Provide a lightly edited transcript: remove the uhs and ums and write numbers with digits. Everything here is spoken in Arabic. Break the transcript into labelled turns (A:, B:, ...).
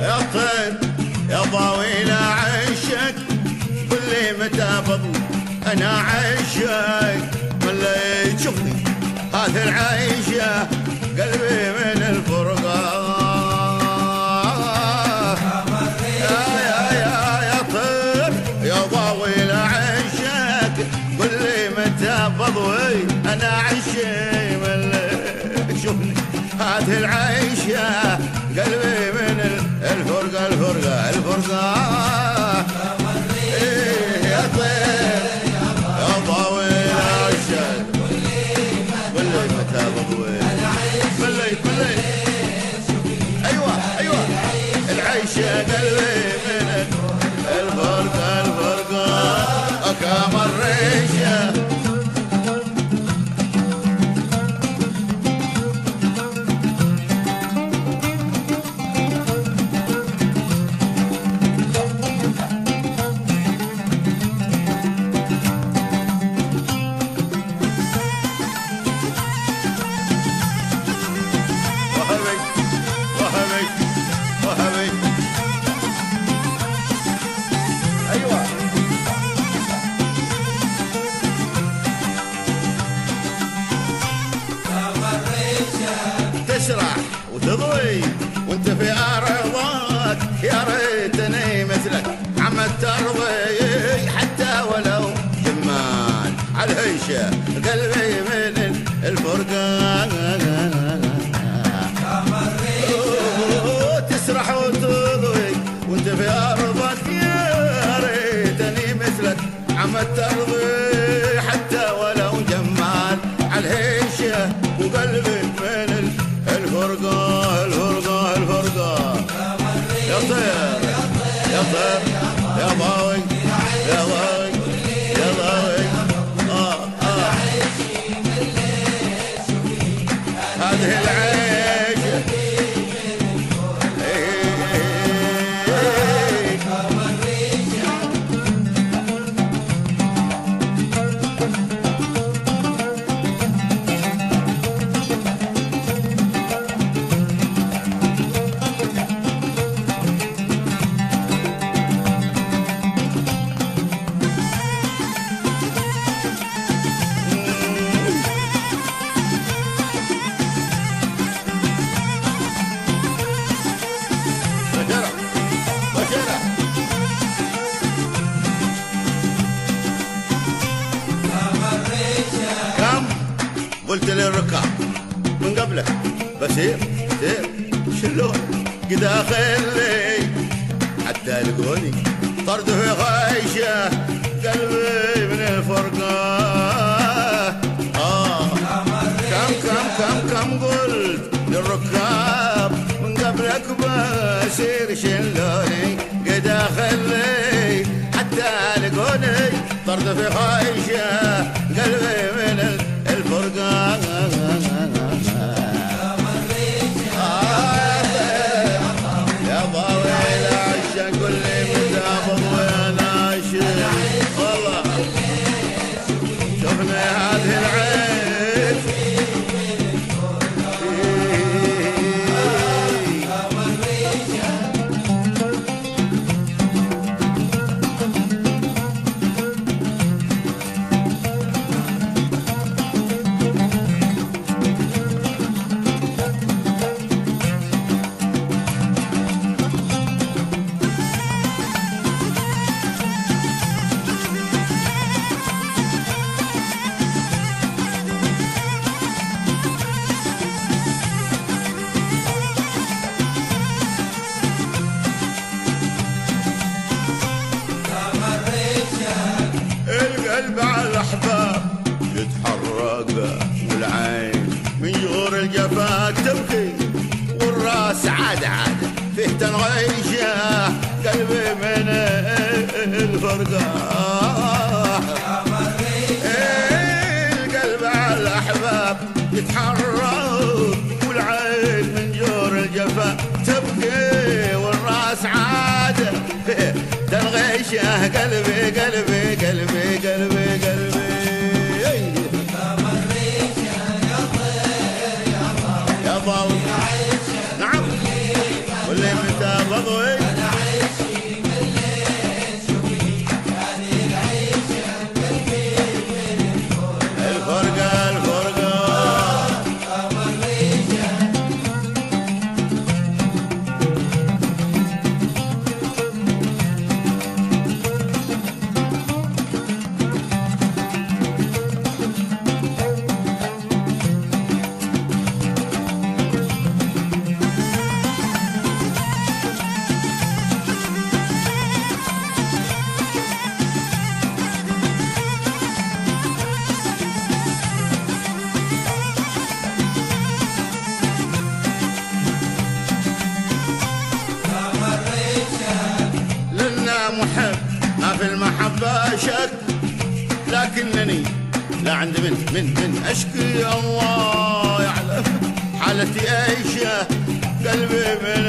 A: يا طير يا ضاوي لا عشق قل لي متى بضل انا عشق ولا تشوفني هذه العيشه قلبي من الفرقه يا طير يا ضاوي لا عشق قل لي متى بضوي انا عشق ولا تشوفني هذه العيشه قلبي من الفرقة الفرقة الفرقة يا طير يا ضاوي العشاق واللي متى بضوي باللي أيوة العيشة قلبي من الفرقة الفرقة أكام الريشة وهبي أيوة تسرح وتضوي وانت في أرضك يا ريتني مثلك عم ترضي حتى ولو جمال عالهيشة قلبي من الفرقان تسرح وتضوي وانت في أرضك يا ريتني مثلك عم ترضي حتى ولو جمال عالهيشة وقلبي من الفرقة الفرقة الفرقة يا طير يا طير يا ضاوي يا ضاوي يا ضاوي هذه العيشة قلت للركاب من قبلك بسير سير شلون قد اخلي حتى لقوني طرد في غايشه قلبي من الفرقه كم قلت للركاب من قبلك بسير شلوني قد اخلي حتى لقوني طرد في غايشه قلبي من الفرقة يا ضاوي العشاق قل لي متى بضوي انا عاشق والله شوفنا هذه العين القلب على الأحباب يتحرق والعين من جور الجفاك تبكي والراس عاد فيه تنغيشه قلبي من الفرقة القلب على الأحباب يتحرك والعين من جور الجفاك تبكي والراس عاد فيه تنغيشه قلبي قلبي قلبي قلبي قلبي يا ضاوي نعم واللي متى مضوي
B: أنا عيشي مليت شوفي هذه العيشة بالكيف من
A: الفرقة
B: قمر ريشة
A: لنا محب ما في المحبة شك، لكنني لا عند من أشكي الله يعلم حالتي أيشه قلبي من